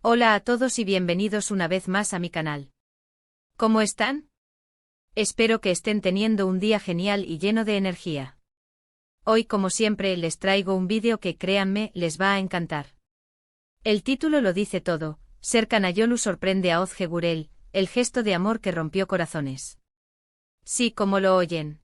Hola a todos y bienvenidos una vez más a mi canal. ¿Cómo están? Espero que estén teniendo un día genial y lleno de energía. Hoy, como siempre, les traigo un vídeo que, créanme, les va a encantar. El título lo dice todo: Serkan Ayolu sorprende a Ozge Gürel, el gesto de amor que rompió corazones. Sí, como lo oyen.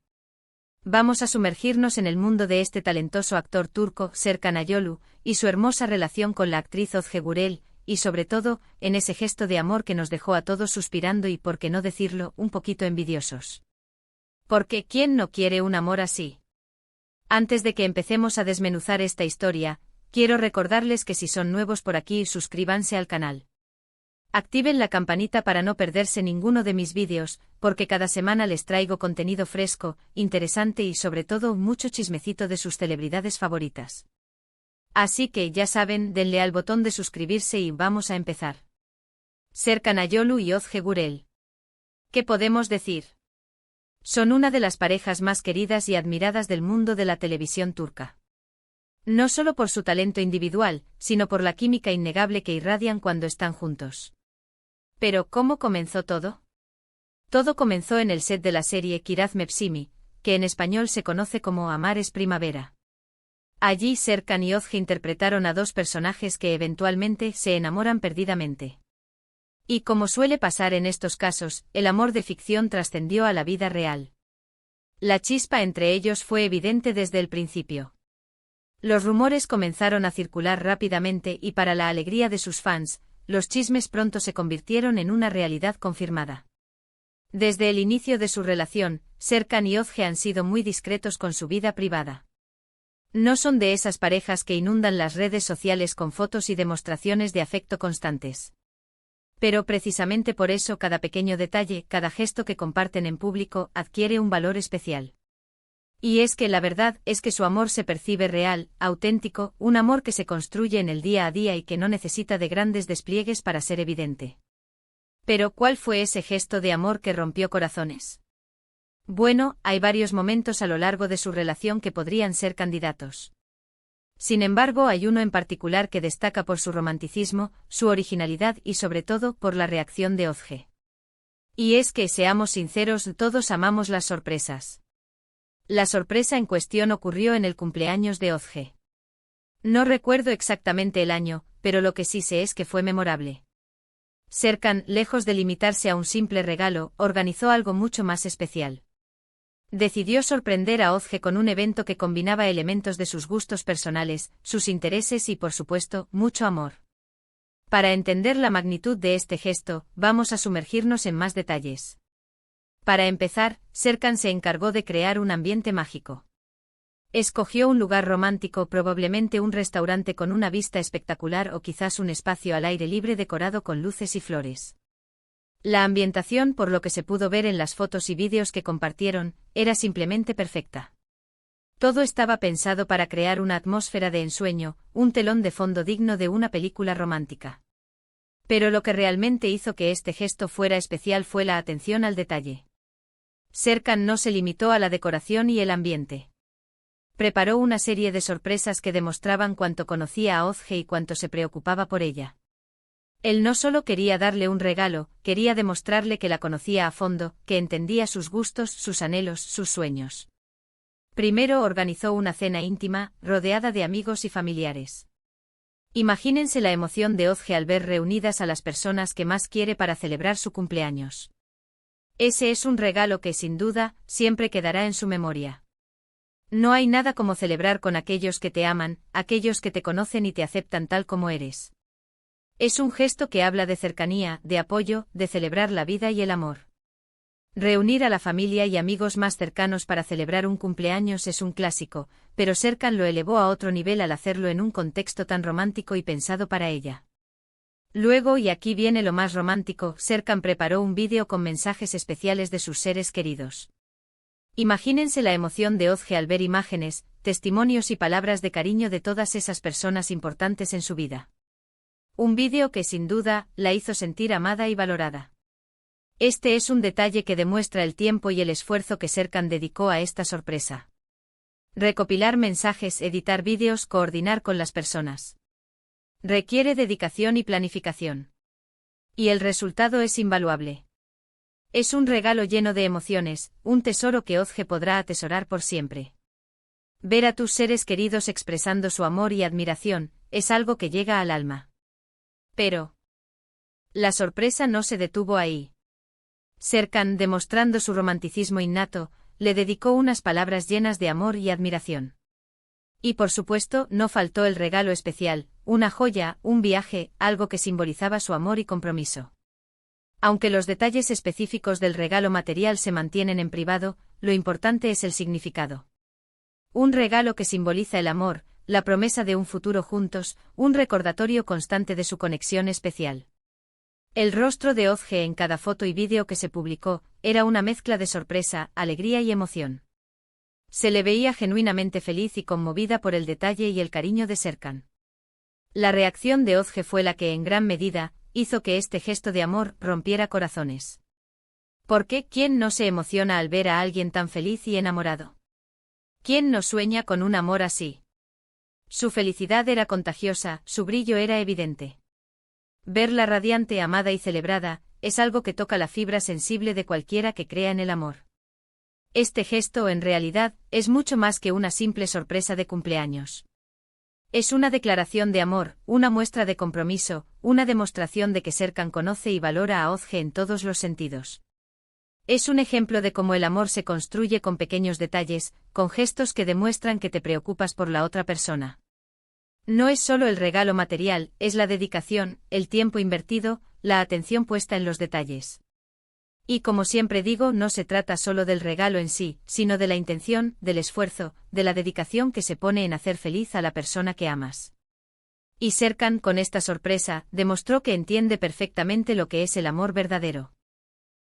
Vamos a sumergirnos en el mundo de este talentoso actor turco, Serkan Ayolu, y su hermosa relación con la actriz Ozge Gürel, y sobre todo, en ese gesto de amor que nos dejó a todos suspirando y, por qué no decirlo, un poquito envidiosos. Porque ¿quién no quiere un amor así? Antes de que empecemos a desmenuzar esta historia, quiero recordarles que si son nuevos por aquí, suscríbanse al canal. Activen la campanita para no perderse ninguno de mis vídeos, porque cada semana les traigo contenido fresco, interesante y sobre todo mucho chismecito de sus celebridades favoritas. Así que ya saben, denle al botón de suscribirse y vamos a empezar. Serkan Ayolu y Ozge Gürel. ¿Qué podemos decir? Son una de las parejas más queridas y admiradas del mundo de la televisión turca. No solo por su talento individual, sino por la química innegable que irradian cuando están juntos. Pero, ¿cómo comenzó todo? Todo comenzó en el set de la serie Kiraz Mevsimi, que en español se conoce como Amar es primavera. Allí Serkan y Ozge interpretaron a dos personajes que eventualmente se enamoran perdidamente. Y como suele pasar en estos casos, el amor de ficción trascendió a la vida real. La chispa entre ellos fue evidente desde el principio. Los rumores comenzaron a circular rápidamente y, para la alegría de sus fans, los chismes pronto se convirtieron en una realidad confirmada. Desde el inicio de su relación, Serkan y Ozge han sido muy discretos con su vida privada. No son de esas parejas que inundan las redes sociales con fotos y demostraciones de afecto constantes. Pero precisamente por eso cada pequeño detalle, cada gesto que comparten en público, adquiere un valor especial. Y es que la verdad es que su amor se percibe real, auténtico, un amor que se construye en el día a día y que no necesita de grandes despliegues para ser evidente. Pero ¿cuál fue ese gesto de amor que rompió corazones? Bueno, hay varios momentos a lo largo de su relación que podrían ser candidatos. Sin embargo, hay uno en particular que destaca por su romanticismo, su originalidad y sobre todo por la reacción de Ozge. Y es que, seamos sinceros, todos amamos las sorpresas. La sorpresa en cuestión ocurrió en el cumpleaños de Ozge. No recuerdo exactamente el año, pero lo que sí sé es que fue memorable. Serkan, lejos de limitarse a un simple regalo, organizó algo mucho más especial. Decidió sorprender a Ozge con un evento que combinaba elementos de sus gustos personales, sus intereses y, por supuesto, mucho amor. Para entender la magnitud de este gesto, vamos a sumergirnos en más detalles. Para empezar, Serkan se encargó de crear un ambiente mágico. Escogió un lugar romántico, probablemente un restaurante con una vista espectacular o quizás un espacio al aire libre decorado con luces y flores. La ambientación, por lo que se pudo ver en las fotos y vídeos que compartieron, era simplemente perfecta. Todo estaba pensado para crear una atmósfera de ensueño, un telón de fondo digno de una película romántica. Pero lo que realmente hizo que este gesto fuera especial fue la atención al detalle. Serkan no se limitó a la decoración y el ambiente. Preparó una serie de sorpresas que demostraban cuánto conocía a Ozge y cuánto se preocupaba por ella. Él no solo quería darle un regalo, quería demostrarle que la conocía a fondo, que entendía sus gustos, sus anhelos, sus sueños. Primero organizó una cena íntima, rodeada de amigos y familiares. Imagínense la emoción de Ozge al ver reunidas a las personas que más quiere para celebrar su cumpleaños. Ese es un regalo que, sin duda, siempre quedará en su memoria. No hay nada como celebrar con aquellos que te aman, aquellos que te conocen y te aceptan tal como eres. Es un gesto que habla de cercanía, de apoyo, de celebrar la vida y el amor. Reunir a la familia y amigos más cercanos para celebrar un cumpleaños es un clásico, pero Serkan lo elevó a otro nivel al hacerlo en un contexto tan romántico y pensado para ella. Luego, y aquí viene lo más romántico, Serkan preparó un vídeo con mensajes especiales de sus seres queridos. Imagínense la emoción de Ozge al ver imágenes, testimonios y palabras de cariño de todas esas personas importantes en su vida. Un vídeo que sin duda la hizo sentir amada y valorada. Este es un detalle que demuestra el tiempo y el esfuerzo que Serkan dedicó a esta sorpresa. Recopilar mensajes, editar vídeos, coordinar con las personas. Requiere dedicación y planificación. Y el resultado es invaluable. Es un regalo lleno de emociones, un tesoro que Ozge podrá atesorar por siempre. Ver a tus seres queridos expresando su amor y admiración, es algo que llega al alma. Pero la sorpresa no se detuvo ahí. Serkan, demostrando su romanticismo innato, le dedicó unas palabras llenas de amor y admiración. Y por supuesto, no faltó el regalo especial, una joya, un viaje, algo que simbolizaba su amor y compromiso. Aunque los detalles específicos del regalo material se mantienen en privado, lo importante es el significado. Un regalo que simboliza el amor, la promesa de un futuro juntos, un recordatorio constante de su conexión especial. El rostro de Ozge en cada foto y vídeo que se publicó, era una mezcla de sorpresa, alegría y emoción. Se le veía genuinamente feliz y conmovida por el detalle y el cariño de Serkan. La reacción de Ozge fue la que, en gran medida, hizo que este gesto de amor rompiera corazones. ¿Por qué? ¿Quién no se emociona al ver a alguien tan feliz y enamorado? ¿Quién no sueña con un amor así? Su felicidad era contagiosa, su brillo era evidente. Verla radiante, amada y celebrada, es algo que toca la fibra sensible de cualquiera que crea en el amor. Este gesto, en realidad, es mucho más que una simple sorpresa de cumpleaños. Es una declaración de amor, una muestra de compromiso, una demostración de que Serkan conoce y valora a Ozge en todos los sentidos. Es un ejemplo de cómo el amor se construye con pequeños detalles, con gestos que demuestran que te preocupas por la otra persona. No es solo el regalo material, es la dedicación, el tiempo invertido, la atención puesta en los detalles. Y como siempre digo, no se trata solo del regalo en sí, sino de la intención, del esfuerzo, de la dedicación que se pone en hacer feliz a la persona que amas. Y Serkan, con esta sorpresa, demostró que entiende perfectamente lo que es el amor verdadero.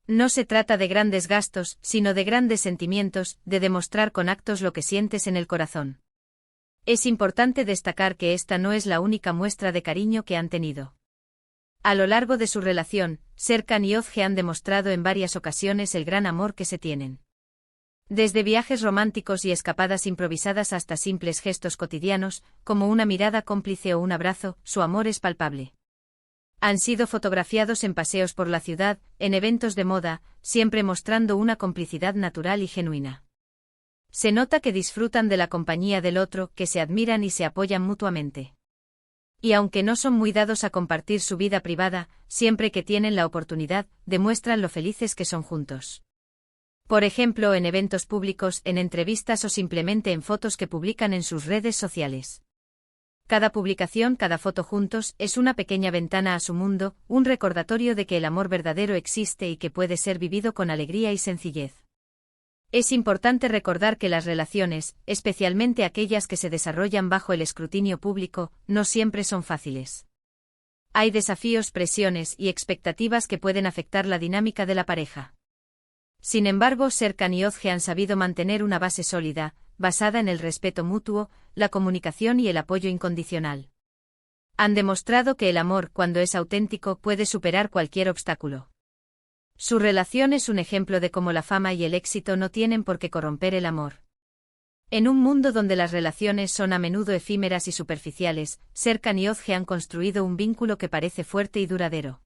No se trata de grandes gastos, sino de grandes sentimientos, de demostrar con actos lo que sientes en el corazón. Es importante destacar que esta no es la única muestra de cariño que han tenido. A lo largo de su relación, Serkan y Ozge han demostrado en varias ocasiones el gran amor que se tienen. Desde viajes románticos y escapadas improvisadas hasta simples gestos cotidianos, como una mirada cómplice o un abrazo, su amor es palpable. Han sido fotografiados en paseos por la ciudad, en eventos de moda, siempre mostrando una complicidad natural y genuina. Se nota que disfrutan de la compañía del otro, que se admiran y se apoyan mutuamente. Y aunque no son muy dados a compartir su vida privada, siempre que tienen la oportunidad, demuestran lo felices que son juntos. Por ejemplo, en eventos públicos, en entrevistas o simplemente en fotos que publican en sus redes sociales. Cada publicación, cada foto juntos, es una pequeña ventana a su mundo, un recordatorio de que el amor verdadero existe y que puede ser vivido con alegría y sencillez. Es importante recordar que las relaciones, especialmente aquellas que se desarrollan bajo el escrutinio público, no siempre son fáciles. Hay desafíos, presiones y expectativas que pueden afectar la dinámica de la pareja. Sin embargo, Serkan y Ozge han sabido mantener una base sólida, basada en el respeto mutuo, la comunicación y el apoyo incondicional. Han demostrado que el amor, cuando es auténtico, puede superar cualquier obstáculo. Su relación es un ejemplo de cómo la fama y el éxito no tienen por qué corromper el amor. En un mundo donde las relaciones son a menudo efímeras y superficiales, Serkan y Ozge han construido un vínculo que parece fuerte y duradero.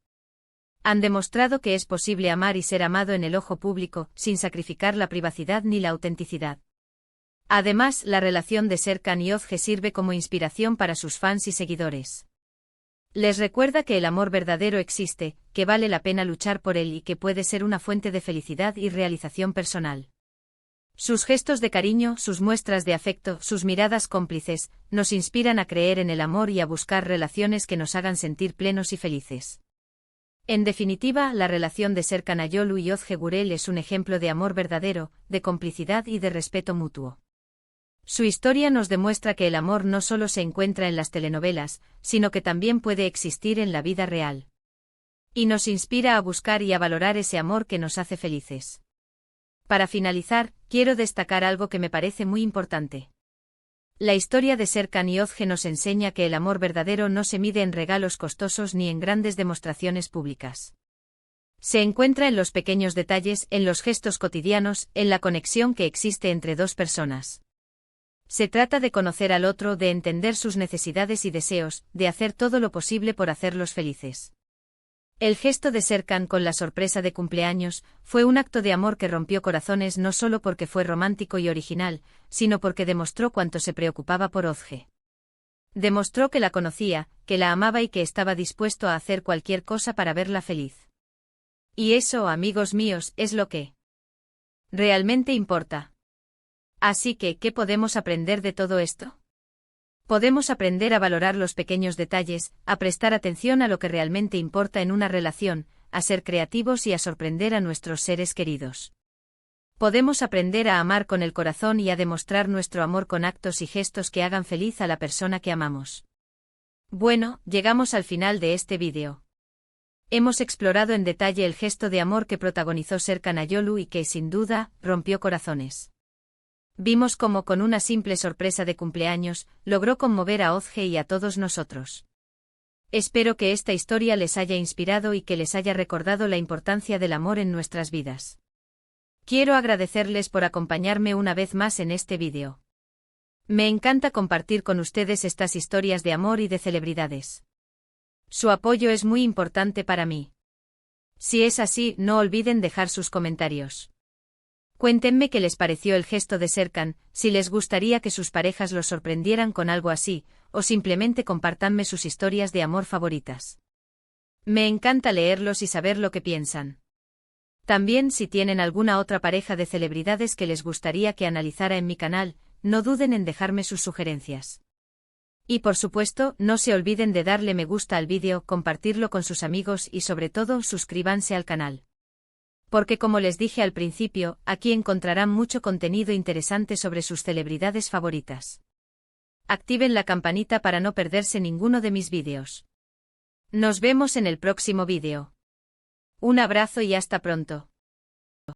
Han demostrado que es posible amar y ser amado en el ojo público, sin sacrificar la privacidad ni la autenticidad. Además, la relación de Serkan y Ozge sirve como inspiración para sus fans y seguidores. Les recuerda que el amor verdadero existe, que vale la pena luchar por él y que puede ser una fuente de felicidad y realización personal. Sus gestos de cariño, sus muestras de afecto, sus miradas cómplices, nos inspiran a creer en el amor y a buscar relaciones que nos hagan sentir plenos y felices. En definitiva, la relación de Serkan Ayolu y Ozge Gurel es un ejemplo de amor verdadero, de complicidad y de respeto mutuo. Su historia nos demuestra que el amor no solo se encuentra en las telenovelas, sino que también puede existir en la vida real. Y nos inspira a buscar y a valorar ese amor que nos hace felices. Para finalizar, quiero destacar algo que me parece muy importante. La historia de Serkan y Ozge nos enseña que el amor verdadero no se mide en regalos costosos ni en grandes demostraciones públicas. Se encuentra en los pequeños detalles, en los gestos cotidianos, en la conexión que existe entre dos personas. Se trata de conocer al otro, de entender sus necesidades y deseos, de hacer todo lo posible por hacerlos felices. El gesto de Serkan con la sorpresa de cumpleaños fue un acto de amor que rompió corazones no solo porque fue romántico y original, sino porque demostró cuánto se preocupaba por Özge. Demostró que la conocía, que la amaba y que estaba dispuesto a hacer cualquier cosa para verla feliz. Y eso, amigos míos, es lo que realmente importa. Así que, ¿qué podemos aprender de todo esto? Podemos aprender a valorar los pequeños detalles, a prestar atención a lo que realmente importa en una relación, a ser creativos y a sorprender a nuestros seres queridos. Podemos aprender a amar con el corazón y a demostrar nuestro amor con actos y gestos que hagan feliz a la persona que amamos. Bueno, llegamos al final de este vídeo. Hemos explorado en detalle el gesto de amor que protagonizó Serkan Ayolu y que, sin duda, rompió corazones. Vimos cómo con una simple sorpresa de cumpleaños, logró conmover a Özge y a todos nosotros. Espero que esta historia les haya inspirado y que les haya recordado la importancia del amor en nuestras vidas. Quiero agradecerles por acompañarme una vez más en este vídeo. Me encanta compartir con ustedes estas historias de amor y de celebridades. Su apoyo es muy importante para mí. Si es así, no olviden dejar sus comentarios. Cuéntenme qué les pareció el gesto de Serkan, si les gustaría que sus parejas los sorprendieran con algo así, o simplemente compártanme sus historias de amor favoritas. Me encanta leerlos y saber lo que piensan. También, si tienen alguna otra pareja de celebridades que les gustaría que analizara en mi canal, no duden en dejarme sus sugerencias. Y por supuesto, no se olviden de darle me gusta al vídeo, compartirlo con sus amigos y sobre todo, suscríbanse al canal. Porque como les dije al principio, aquí encontrarán mucho contenido interesante sobre sus celebridades favoritas. Activen la campanita para no perderse ninguno de mis vídeos. Nos vemos en el próximo vídeo. Un abrazo y hasta pronto.